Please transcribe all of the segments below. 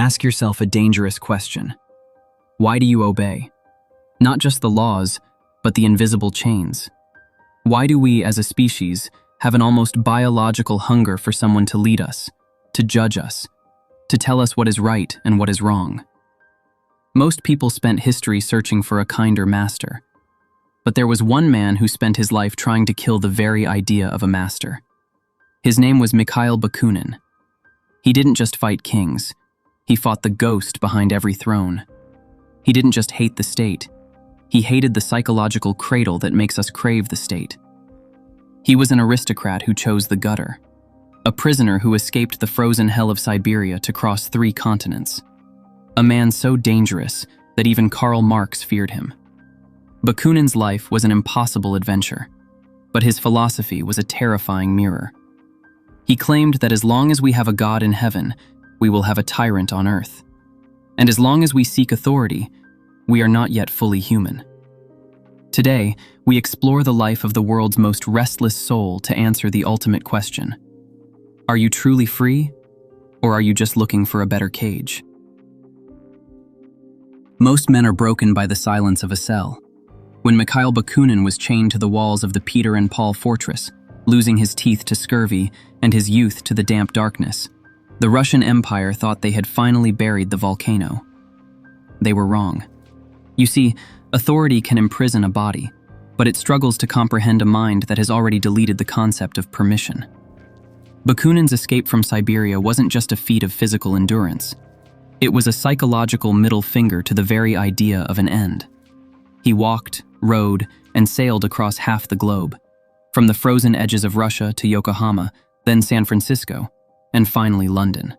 ask yourself a dangerous question. Why do you obey? Not just the laws, but the invisible chains. Why do we, as a species, have an almost biological hunger for someone to lead us, to judge us, to tell us what is right and what is wrong? Most people spent history searching for a kinder master. But there was one man who spent his life trying to kill the very idea of a master. His name was Mikhail Bakunin. He didn't just fight kings. He fought the ghost behind every throne. He didn't just hate the state. He hated the psychological cradle that makes us crave the state. He was an aristocrat who chose the gutter, a prisoner who escaped the frozen hell of Siberia to cross 3 continents, a man so dangerous that even Karl Marx feared him. Bakunin's life was an impossible adventure, but his philosophy was a terrifying mirror. He claimed that as long as we have a God in heaven, we will have a tyrant on earth. And as long as we seek authority, we are not yet fully human. Today, we explore the life of the world's most restless soul to answer the ultimate question. Are you truly free, or are you just looking for a better cage? Most men are broken by the silence of a cell. When Mikhail Bakunin was chained to the walls of the Peter and Paul fortress, losing his teeth to scurvy and his youth to the damp darkness, the Russian Empire thought they had finally buried the volcano. They were wrong. You see, authority can imprison a body, but it struggles to comprehend a mind that has already deleted the concept of permission. Bakunin's escape from Siberia wasn't just a feat of physical endurance. It was a psychological middle finger to the very idea of an end. He walked, rode, and sailed across half the globe, from the frozen edges of Russia to Yokohama, then San Francisco, and finally London.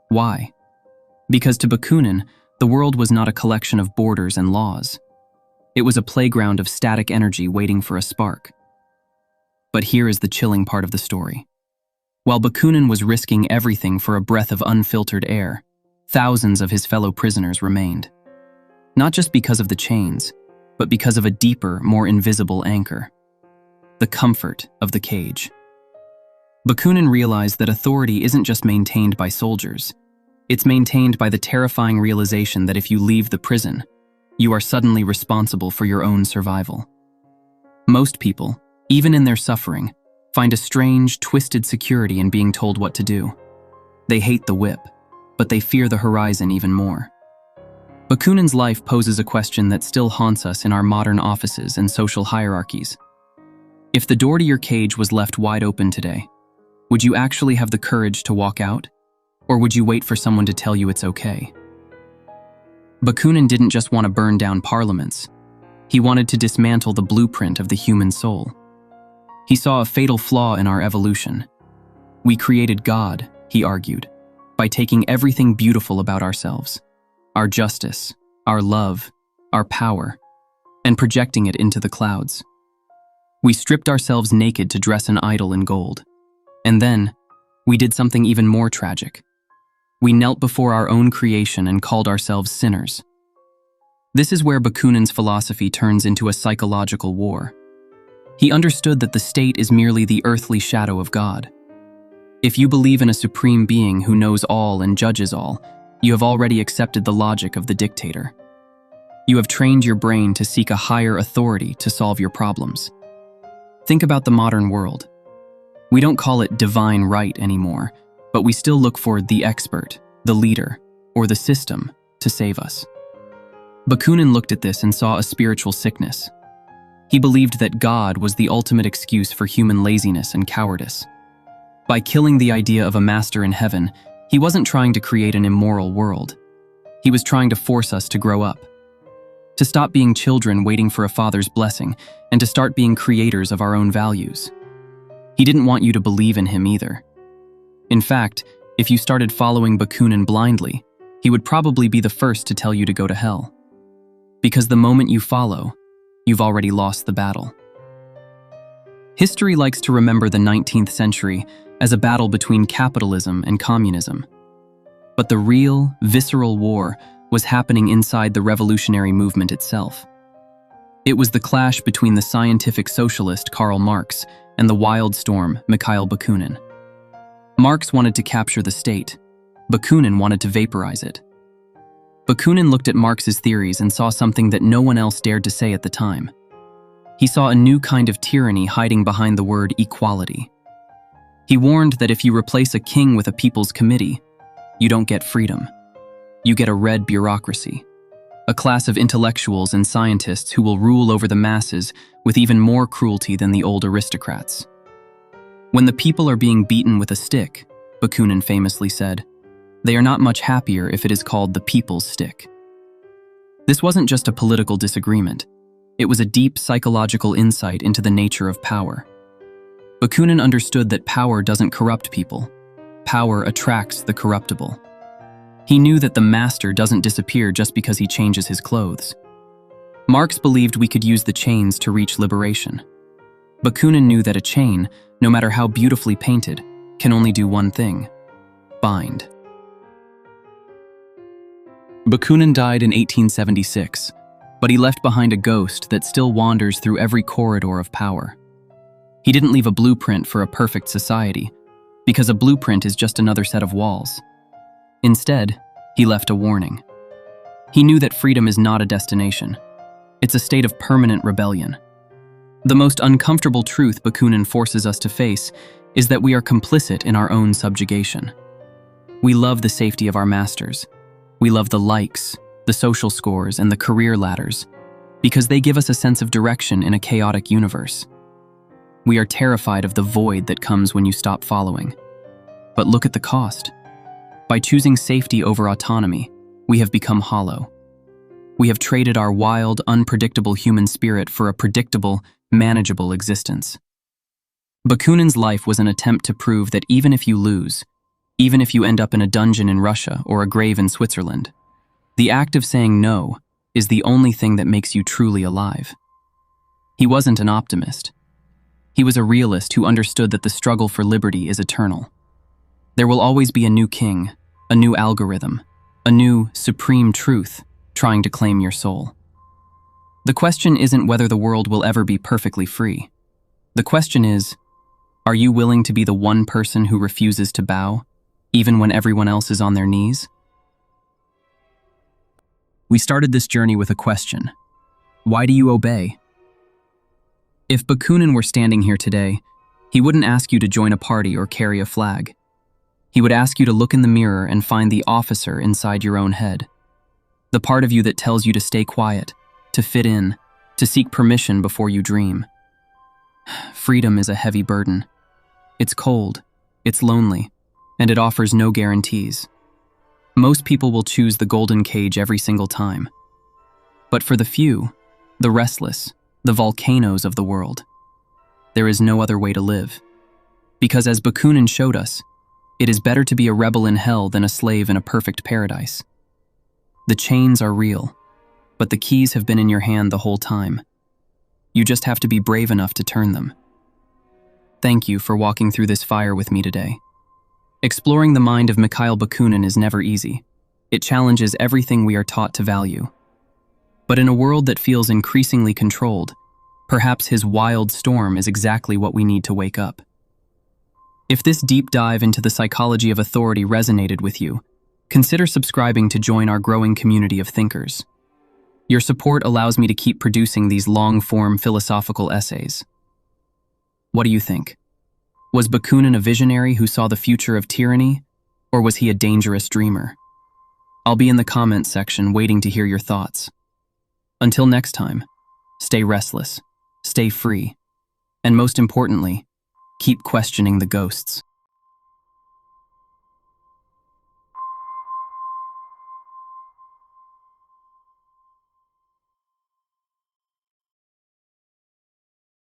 Why? Because to Bakunin, the world was not a collection of borders and laws. It was a playground of static energy waiting for a spark. But here is the chilling part of the story. While Bakunin was risking everything for a breath of unfiltered air, thousands of his fellow prisoners remained. Not just because of the chains, but because of a deeper, more invisible anchor: the comfort of the cage. Bakunin realized that authority isn't just maintained by soldiers. It's maintained by the terrifying realization that if you leave the prison, you are suddenly responsible for your own survival. Most people, even in their suffering, find a strange, twisted security in being told what to do. They hate the whip, but they fear the horizon even more. Bakunin's life poses a question that still haunts us in our modern offices and social hierarchies. If the door to your cage was left wide open today, would you actually have the courage to walk out? Or would you wait for someone to tell you it's okay? Bakunin didn't just want to burn down parliaments. He wanted to dismantle the blueprint of the human soul. He saw a fatal flaw in our evolution. We created God, he argued, by taking everything beautiful about ourselves, our justice, our love, our power, and projecting it into the clouds. We stripped ourselves naked to dress an idol in gold. And then, we did something even more tragic. We knelt before our own creation and called ourselves sinners. This is where Bakunin's philosophy turns into a psychological war. He understood that the state is merely the earthly shadow of God. If you believe in a supreme being who knows all and judges all, you have already accepted the logic of the dictator. You have trained your brain to seek a higher authority to solve your problems. Think about the modern world. We don't call it divine right anymore, but we still look for the expert, the leader, or the system to save us. Bakunin looked at this and saw a spiritual sickness. He believed that God was the ultimate excuse for human laziness and cowardice. By killing the idea of a master in heaven, he wasn't trying to create an immoral world. He was trying to force us to grow up, to stop being children waiting for a father's blessing, and to start being creators of our own values. He didn't want you to believe in him either. In fact, if you started following Bakunin blindly, he would probably be the first to tell you to go to hell. Because the moment you follow, you've already lost the battle. History likes to remember the 19th century as a battle between capitalism and communism. But the real, visceral war was happening inside the revolutionary movement itself. It was the clash between the scientific socialist Karl Marx and the wild storm Mikhail Bakunin. Marx wanted to capture the state. Bakunin wanted to vaporize it. Bakunin looked at Marx's theories and saw something that no one else dared to say at the time. He saw a new kind of tyranny hiding behind the word equality. He warned that if you replace a king with a people's committee, you don't get freedom. You get a red bureaucracy, a class of intellectuals and scientists who will rule over the masses with even more cruelty than the old aristocrats. When the people are being beaten with a stick, Bakunin famously said, they are not much happier if it is called the people's stick. This wasn't just a political disagreement. It was a deep psychological insight into the nature of power. Bakunin understood that power doesn't corrupt people. Power attracts the corruptible. He knew that the master doesn't disappear just because he changes his clothes. Marx believed we could use the chains to reach liberation. Bakunin knew that a chain, no matter how beautifully painted, can only do one thing: bind. Bakunin died in 1876, but he left behind a ghost that still wanders through every corridor of power. He didn't leave a blueprint for a perfect society, because a blueprint is just another set of walls. Instead, he left a warning. He knew that freedom is not a destination. It's a state of permanent rebellion. The most uncomfortable truth Bakunin forces us to face is that we are complicit in our own subjugation. We love the safety of our masters. We love the likes, the social scores, and the career ladders, because they give us a sense of direction in a chaotic universe. We are terrified of the void that comes when you stop following. But look at the cost. By choosing safety over autonomy, we have become hollow. We have traded our wild, unpredictable human spirit for a predictable, manageable existence. Bakunin's life was an attempt to prove that even if you lose, even if you end up in a dungeon in Russia or a grave in Switzerland, the act of saying no is the only thing that makes you truly alive. He wasn't an optimist. He was a realist who understood that the struggle for liberty is eternal. There will always be a new king, a new algorithm, a new supreme truth trying to claim your soul. The question isn't whether the world will ever be perfectly free. The question is, are you willing to be the one person who refuses to bow, even when everyone else is on their knees? We started this journey with a question. Why do you obey? If Bakunin were standing here today, he wouldn't ask you to join a party or carry a flag. He would ask you to look in the mirror and find the officer inside your own head. The part of you that tells you to stay quiet, to fit in, to seek permission before you dream. Freedom is a heavy burden. It's cold, it's lonely, and it offers no guarantees. Most people will choose the golden cage every single time. But for the few, the restless, the volcanoes of the world, there is no other way to live. Because as Bakunin showed us, it is better to be a rebel in hell than a slave in a perfect paradise. The chains are real, but the keys have been in your hand the whole time. You just have to be brave enough to turn them. Thank you for walking through this fire with me today. Exploring the mind of Mikhail Bakunin is never easy. It challenges everything we are taught to value. But in a world that feels increasingly controlled, perhaps his wild storm is exactly what we need to wake up. If this deep dive into the psychology of authority resonated with you, consider subscribing to join our growing community of thinkers. Your support allows me to keep producing these long-form philosophical essays. What do you think? Was Bakunin a visionary who saw the future of tyranny, or was he a dangerous dreamer? I'll be in the comments section waiting to hear your thoughts. Until next time, stay restless, stay free, and most importantly, keep questioning the ghosts.